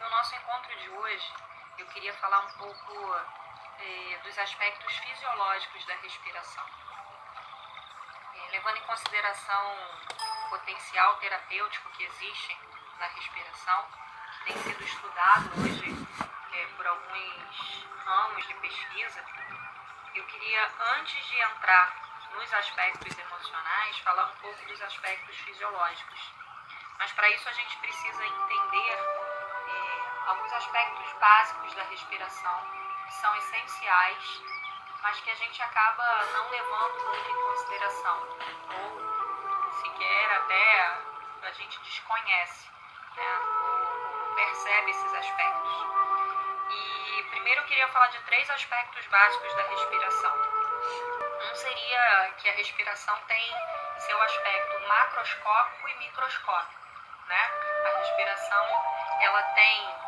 No nosso encontro de hoje, eu queria falar um pouco dos aspectos fisiológicos da respiração. Levando em consideração o potencial terapêutico que existe na respiração, que tem sido estudado hoje por alguns ramos de pesquisa, eu queria, antes de entrar nos aspectos emocionais, falar um pouco dos aspectos fisiológicos. Mas para isso a gente precisa entender alguns aspectos básicos da respiração, que são essenciais, mas que a gente acaba não levando muito em consideração, ou sequer até a gente desconhece, né, ou percebe esses aspectos. E primeiro eu queria falar de 3 aspectos básicos da respiração. Um seria que a respiração tem seu aspecto macroscópico e microscópico, né? A respiração ela tem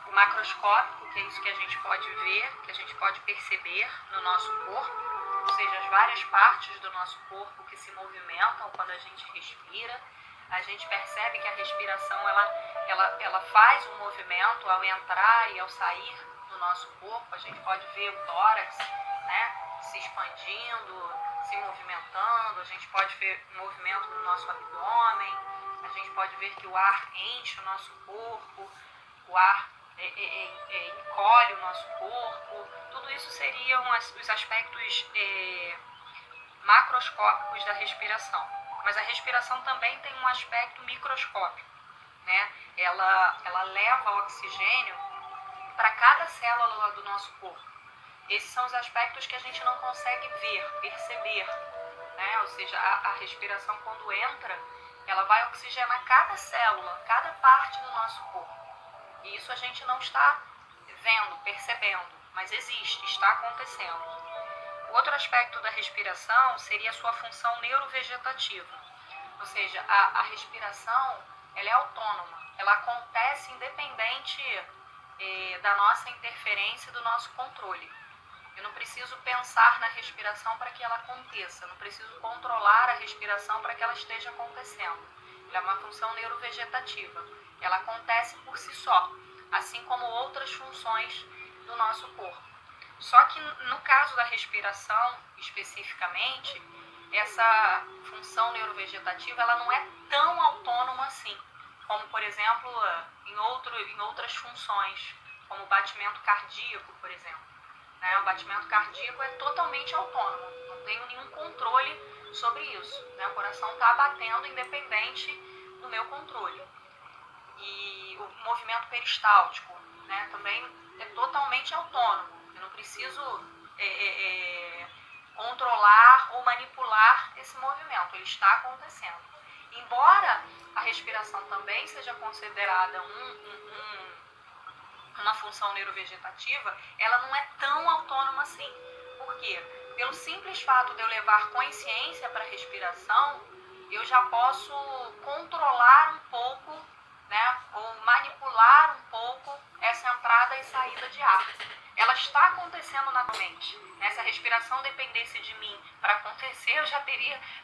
o macroscópico, que é isso que a gente pode ver, que a gente pode perceber no nosso corpo, ou seja, as várias partes do nosso corpo que se movimentam quando a gente respira. A gente percebe que a respiração ela faz um movimento ao entrar e ao sair do nosso corpo. A gente pode ver o tórax, né, se expandindo, se movimentando. A gente pode ver movimento no nosso abdômen. A gente pode ver que o ar enche o nosso corpo, o ar encolhe o nosso corpo. Tudo isso seriam os aspectos macroscópicos da respiração. Mas a respiração também tem um aspecto microscópico, né? Ela leva oxigênio para cada célula do nosso corpo. Esses são os aspectos que a gente não consegue ver, perceber, né? Ou seja, a respiração, quando entra, ela vai oxigenar cada célula, cada parte do nosso corpo. E isso a gente não está vendo, percebendo, mas existe, está acontecendo. O outro aspecto da respiração seria a sua função neurovegetativa. Ou seja, a respiração ela é autônoma, ela acontece independente da nossa interferência e do nosso controle. Eu não preciso pensar na respiração para que ela aconteça, não preciso controlar a respiração para que ela esteja acontecendo. Ela é uma função neurovegetativa, ela acontece por si só, assim como outras funções do nosso corpo. Só que no caso da respiração, especificamente, essa função neurovegetativa ela não é tão autônoma assim, como, por exemplo, em outras funções, como o batimento cardíaco, por exemplo. O batimento cardíaco é totalmente autônomo, não tenho nenhum controle sobre isso. O coração está batendo independente do meu controle. E o movimento peristáltico, também é totalmente autônomo. Eu não preciso controlar ou manipular esse movimento, ele está acontecendo. Embora a respiração também seja considerada uma função neurovegetativa, ela não é tão autônoma assim. Por quê? Pelo simples fato de eu levar consciência para a respiração, eu já posso controlar um pouco, ou manipular um pouco essa entrada e saída de ar. Ela está acontecendo naturalmente. Se a respiração dependesse de mim para acontecer,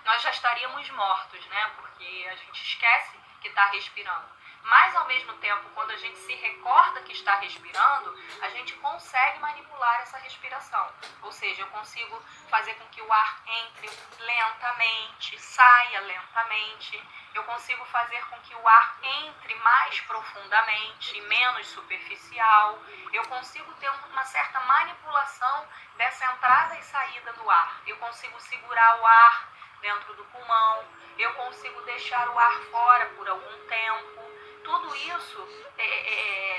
nós já estaríamos mortos, porque a gente esquece que está respirando. Mas, ao mesmo tempo, quando a gente se recorda que está respirando, a gente consegue manipular essa respiração. Ou seja, eu consigo fazer com que o ar entre lentamente, saia lentamente. Eu consigo fazer com que o ar entre mais profundamente, menos superficial. Eu consigo ter uma certa manipulação dessa entrada e saída do ar. Eu consigo segurar o ar dentro do pulmão. Eu consigo deixar o ar fora por algum tempo. Tudo isso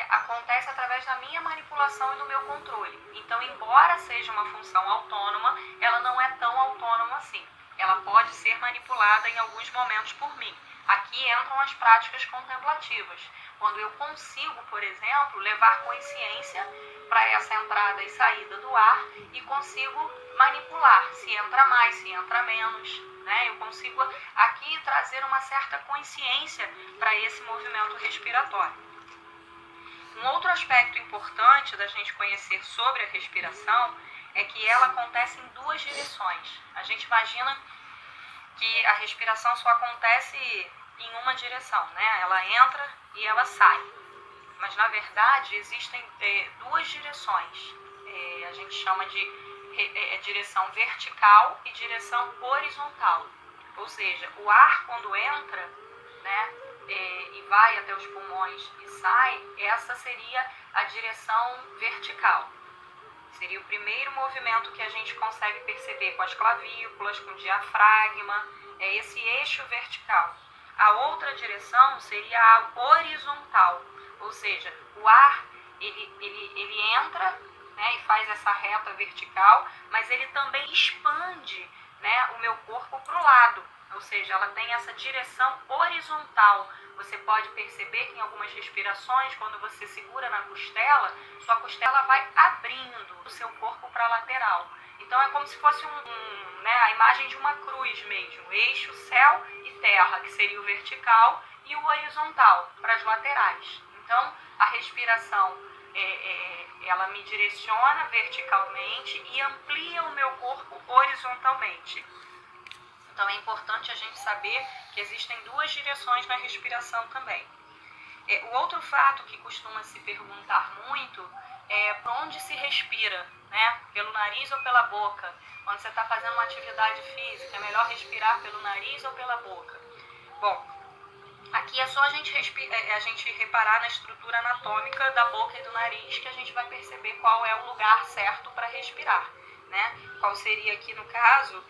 acontece através da minha manipulação e do meu controle. Então, embora seja uma função autônoma, ela não é tão autônoma assim. Ela pode ser manipulada em alguns momentos por mim. Aqui entram as práticas contemplativas, quando eu consigo, por exemplo, levar consciência para essa entrada e saída do ar e consigo manipular, se entra mais, se entra menos. Eu consigo aqui trazer uma certa consciência para esse movimento respiratório. Um outro aspecto importante da gente conhecer sobre a respiração é que ela acontece em 2 direções. A gente imagina que a respiração só acontece em uma direção, Ela entra e ela sai. mas na verdade existem duas direções. A gente chama de direção vertical e direção horizontal. Ou seja, o ar quando entra, né, e vai até os pulmões e sai, essa seria a direção vertical. Seria o primeiro movimento que a gente consegue perceber com as clavículas, com o diafragma, é esse eixo vertical. A outra direção seria a horizontal, ou seja, o ar ele entra, né, e faz essa reta vertical, mas ele também expande, né, o meu corpo para o lado, ou seja, ela tem essa direção horizontal. Você pode perceber que em algumas respirações, quando você segura na costela, sua costela vai abrindo o seu corpo para a lateral. Então é como se fosse a imagem de uma cruz mesmo, eixo céu e terra, que seria o vertical, e o horizontal para as laterais. Então a respiração ela me direciona verticalmente e amplia o meu corpo horizontalmente. Então é importante a gente saber que existem duas direções na respiração também. O outro fato que costuma se perguntar muito é por onde se respira, né? Pelo nariz ou pela boca? Quando você está fazendo uma atividade física, é melhor respirar pelo nariz ou pela boca? Bom, aqui é só a gente reparar na estrutura anatômica da boca e do nariz que a gente vai perceber qual é o lugar certo para respirar, né? Qual seria aqui no caso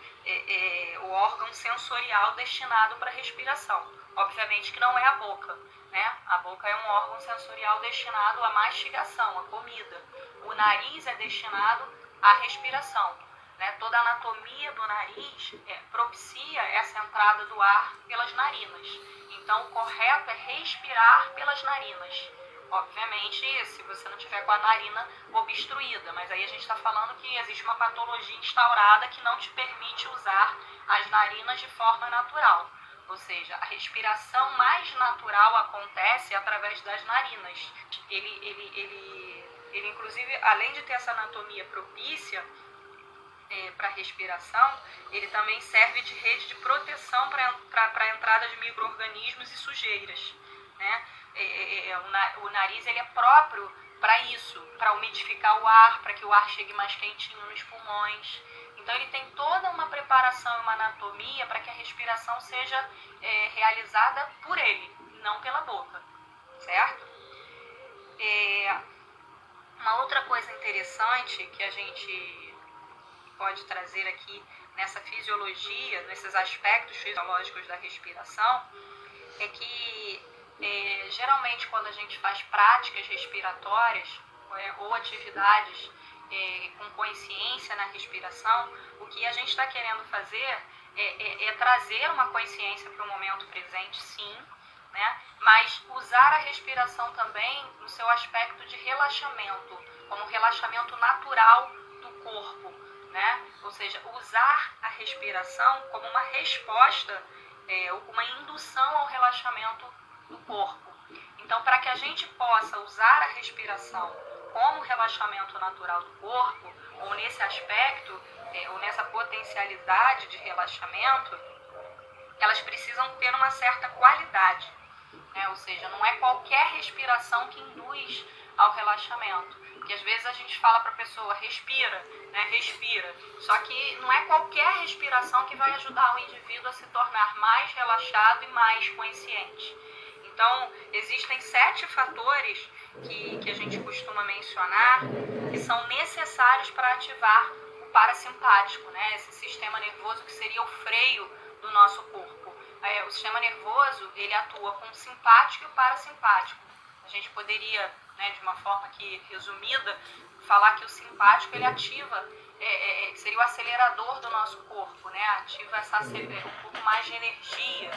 o órgão sensorial destinado para respiração. Obviamente que não é a boca, né? A boca é um órgão sensorial destinado à mastigação, à comida. O nariz é destinado à respiração, né? Toda a anatomia do nariz propicia essa entrada do ar pelas narinas. Então, o correto é respirar pelas narinas. Obviamente, se você não tiver com a narina obstruída, mas aí a gente está falando que existe uma patologia instaurada que não te permite usar as narinas de forma natural. Ou seja, a respiração mais natural acontece através das narinas. Ele inclusive, além de ter essa anatomia propícia para respiração, ele também serve de rede de proteção para a entrada de micro-organismos e sujeiras, né? O nariz ele é próprio para isso, para umidificar o ar, para que o ar chegue mais quentinho nos pulmões. Então ele tem toda uma preparação e uma anatomia para que a respiração seja realizada por ele, não pela boca, certo? Uma outra coisa interessante que a gente pode trazer aqui nessa fisiologia, nesses aspectos fisiológicos da respiração, é que geralmente quando a gente faz práticas respiratórias ou atividades com consciência na respiração, o que a gente está querendo fazer é trazer uma consciência para o momento presente, sim, né? Mas usar a respiração também no seu aspecto de relaxamento, como um relaxamento natural do corpo, né? Ou seja, usar a respiração como uma resposta ou uma indução ao relaxamento do corpo. Então, para que a gente possa usar a respiração como relaxamento natural do corpo, ou nesse aspecto, ou nessa potencialidade de relaxamento, elas precisam ter uma certa qualidade, né? Ou seja, não é qualquer respiração que induz ao relaxamento. Porque às vezes a gente fala para a pessoa, respira, né? Respira. Só que não é qualquer respiração que vai ajudar o indivíduo a se tornar mais relaxado e mais consciente. Então, existem 7 fatores que a gente costuma mencionar que são necessários para ativar o parasimpático, né? Esse sistema nervoso que seria o freio do nosso corpo. O sistema nervoso, ele atua com o simpático e o parasimpático. A gente poderia, né, de uma forma aqui resumida, falar que o simpático ele ativa, seria o acelerador do nosso corpo, né? Ativa um pouco mais de energia.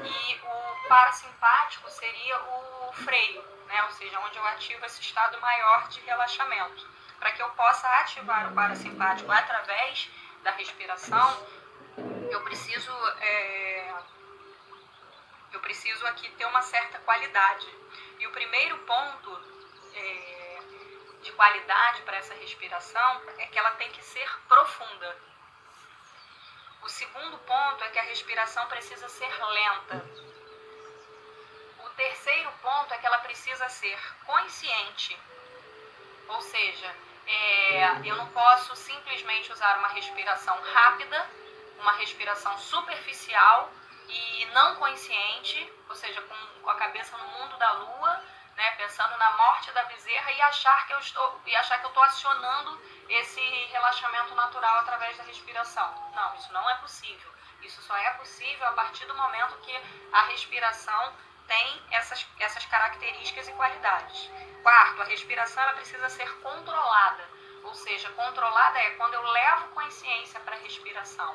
E o parasimpático seria o freio, né? Ou seja, onde eu ativo esse estado maior de relaxamento. Para que eu possa ativar o parasimpático através da respiração, eu preciso aqui ter uma certa qualidade. E o primeiro ponto de qualidade para essa respiração é que ela tem que ser profunda. O segundo ponto é que a respiração precisa ser lenta. O terceiro ponto é que ela precisa precisa ser consciente, ou seja, eu não posso simplesmente usar uma respiração rápida, uma respiração superficial e não consciente, ou seja, com a cabeça no mundo da lua, né, pensando na morte da bezerra e achar que eu estou acionando esse relaxamento natural através da respiração. Não, isso não é possível. Isso só é possível a partir do momento que a respiração tem essas características e qualidades. Quarto, a respiração ela precisa ser controlada, ou seja, controlada é quando eu levo consciência para a respiração,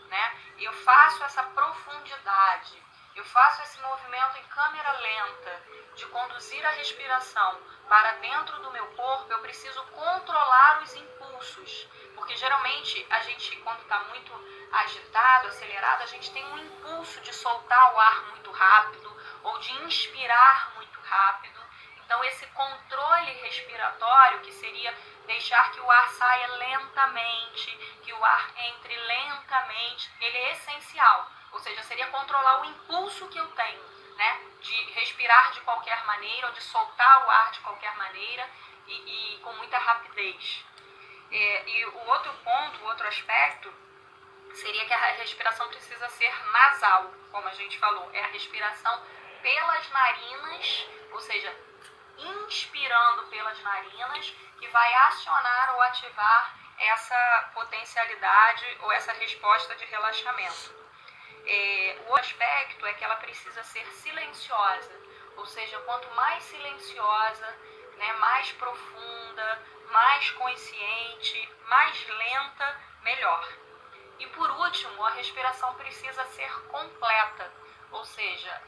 né? Eu faço essa profundidade, eu faço esse movimento em câmera lenta de conduzir a respiração para dentro do meu corpo. Eu preciso controlar os impulsos, porque geralmente a gente, quando está muito agitado, acelerado, a gente tem um impulso de soltar o ar muito rápido ou de inspirar muito rápido. Então esse controle respiratório, que seria deixar que o ar saia lentamente, que o ar entre lentamente, ele é essencial. Ou seja, seria controlar o impulso que eu tenho, né, de respirar de qualquer maneira ou de soltar o ar de qualquer maneira e com muita rapidez. E o outro ponto, o outro aspecto, seria que a respiração precisa ser nasal, como a gente falou. É a respiração pelas narinas, ou seja, inspirando pelas narinas, que vai acionar ou ativar essa potencialidade ou essa resposta de relaxamento. O aspecto é que ela precisa ser silenciosa, ou seja, quanto mais silenciosa, né, mais profunda, mais consciente, mais lenta, melhor. E por último, a respiração precisa ser completa, ou seja,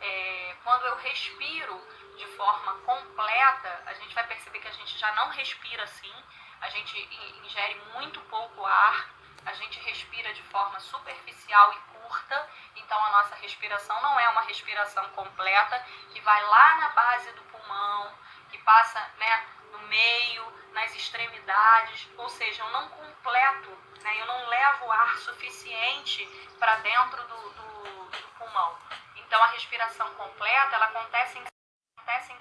quando eu respiro de forma completa, a gente vai perceber que a gente já não respira assim, a gente ingere muito pouco ar, a gente respira de forma superficial e curta, então a nossa respiração não é uma respiração completa, que vai lá na base do pulmão, que passa, né, no meio, nas extremidades, ou seja, eu não completo, né, eu não levo ar suficiente para dentro do pulmão. Então a respiração completa, ela acontece em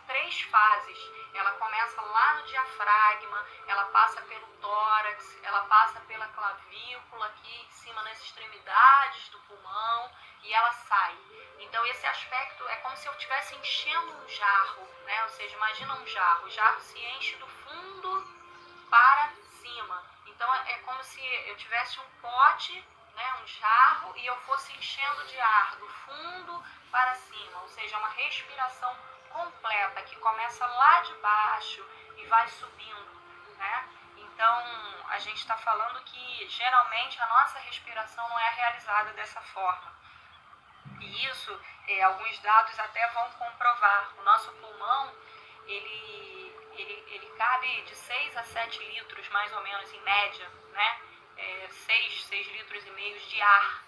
3 fases. Ela começa lá no diafragma, ela passa pelo tórax, ela passa pela clavícula, aqui em cima nas extremidades do pulmão, e ela sai. Então esse aspecto é como se eu estivesse enchendo um jarro, né? Ou seja, imagina um jarro, o jarro se enche do fundo para cima. Então é como se eu tivesse um pote, né, um jarro, e eu fosse enchendo de ar do fundo para cima, ou seja, uma respiração completa que começa lá de baixo e vai subindo, né? Então a gente está falando que geralmente a nossa respiração não é realizada dessa forma. E isso, alguns dados até vão comprovar. O nosso pulmão, ele cabe de 6 a 7 litros, mais ou menos, em média, né? 6 litros e meio de ar.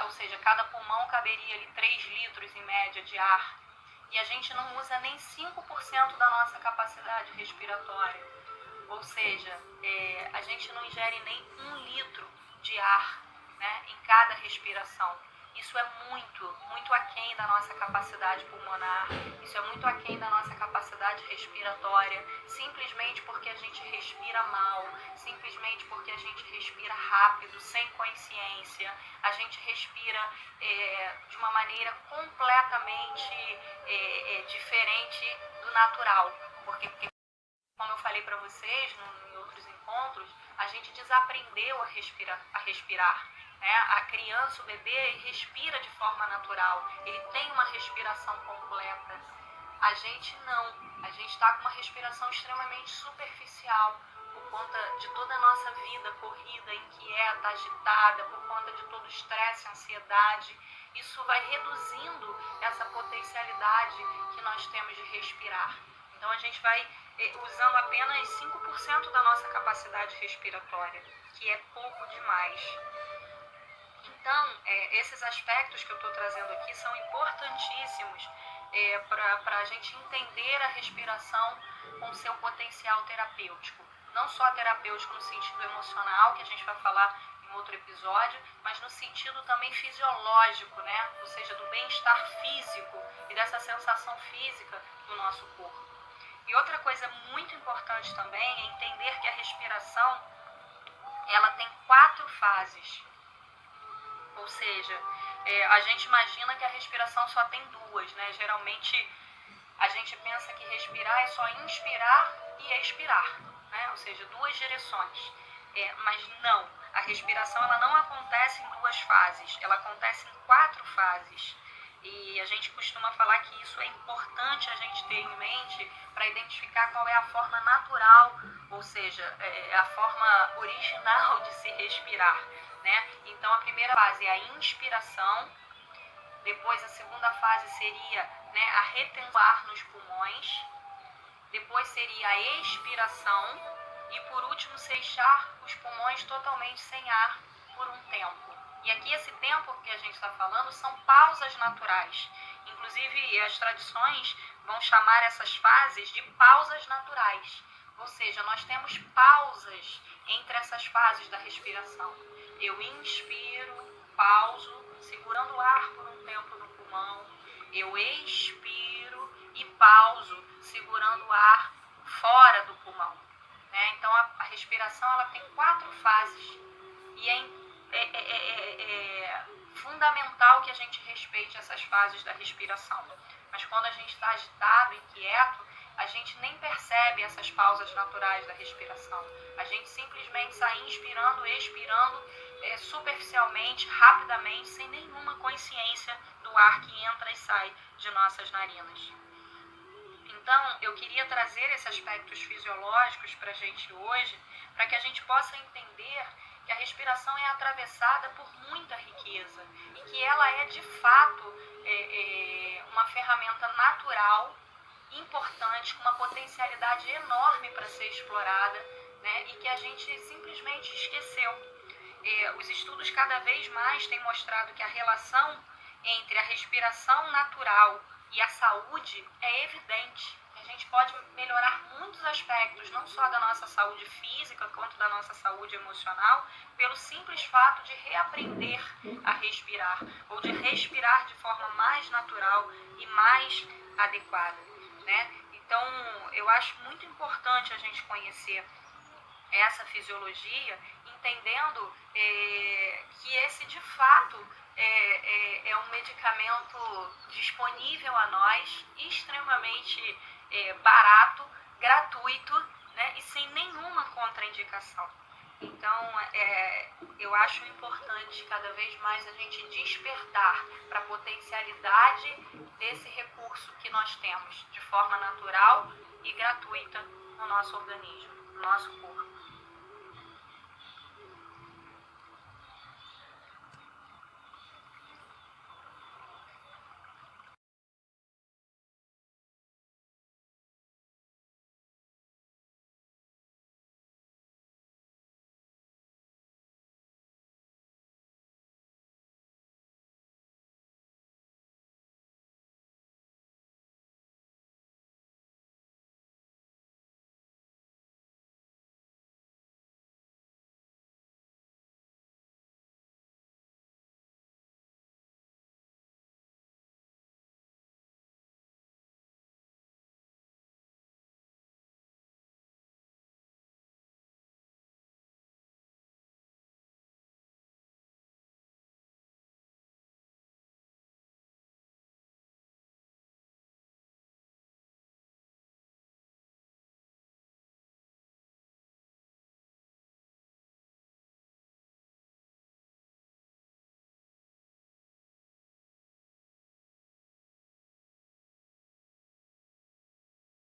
Ou seja, cada pulmão caberia ali 3 litros em média de ar. E a gente não usa nem 5% da nossa capacidade respiratória. Ou seja, a gente não ingere nem 1 litro de ar, né, em cada respiração. Isso é muito aquém da nossa capacidade pulmonar, isso é muito aquém da nossa capacidade respiratória, simplesmente porque a gente respira mal, simplesmente porque a gente respira rápido, sem consciência, a gente respira de uma maneira completamente diferente do natural, porque como eu falei para vocês em outros encontros, a gente desaprendeu a respirar. Né? A criança, o bebê, respira de forma natural, ele tem uma respiração completa. A gente não, a gente está com uma respiração extremamente superficial, por conta de toda a nossa vida corrida, inquieta, agitada, por conta de todo o estresse, ansiedade. Isso vai reduzindo essa potencialidade que nós temos de respirar. Então a gente vai usando apenas 5% da nossa capacidade respiratória, que é pouco demais. Então, esses aspectos que eu estou trazendo aqui são importantíssimos para a gente entender a respiração com seu potencial terapêutico. Não só terapêutico no sentido emocional, que a gente vai falar em outro episódio, mas no sentido também fisiológico, né? Ou seja, do bem-estar físico e dessa sensação física do nosso corpo. E outra coisa muito importante também é entender que a respiração, ela tem 4 fases. Ou seja, a gente imagina que a respiração só tem 2, né? Geralmente a gente pensa que respirar é só inspirar e expirar, né? Ou seja, 2 direções. Mas não, a respiração ela não acontece em 2 fases, ela acontece em 4 fases. E a gente costuma falar que isso é importante a gente ter em mente para identificar qual é a forma natural, ou seja, a forma original de se respirar, né? Então a primeira fase é a inspiração, depois a segunda fase seria, né, a retenção do ar nos pulmões, depois seria a expiração e por último deixar os pulmões totalmente sem ar por um tempo. E aqui esse tempo que a gente está falando são pausas naturais. Inclusive as tradições vão chamar essas fases de pausas naturais. Ou seja, nós temos pausas entre essas fases da respiração. Eu inspiro, pauso, segurando o ar por um tempo no pulmão. Eu expiro e pauso, segurando o ar fora do pulmão. Então a respiração ela tem 4 fases e é fundamental que a gente respeite essas fases da respiração. Mas quando a gente está agitado, inquieto, a gente nem percebe essas pausas naturais da respiração. A gente simplesmente sai inspirando, expirando superficialmente, rapidamente, sem nenhuma consciência do ar que entra e sai de nossas narinas. Então, eu queria trazer esses aspectos fisiológicos para a gente hoje, para que a gente possa entender que a respiração é atravessada por muita riqueza e que ela é, de fato, uma ferramenta natural, importante, com uma potencialidade enorme para ser explorada, né, e que a gente simplesmente esqueceu. Os estudos cada vez mais têm mostrado que a relação entre a respiração natural e a saúde é evidente. A gente pode melhorar muitos aspectos, não só da nossa saúde física, quanto da nossa saúde emocional, pelo simples fato de reaprender a respirar, ou de respirar de forma mais natural e mais adequada, né? Então, eu acho muito importante a gente conhecer essa fisiologia, entendendo que esse, de fato, é um medicamento disponível a nós, extremamente barato, gratuito, né, e sem nenhuma contraindicação. Então, eu acho importante cada vez mais a gente despertar para a potencialidade desse recurso que nós temos de forma natural e gratuita no nosso organismo, no nosso corpo.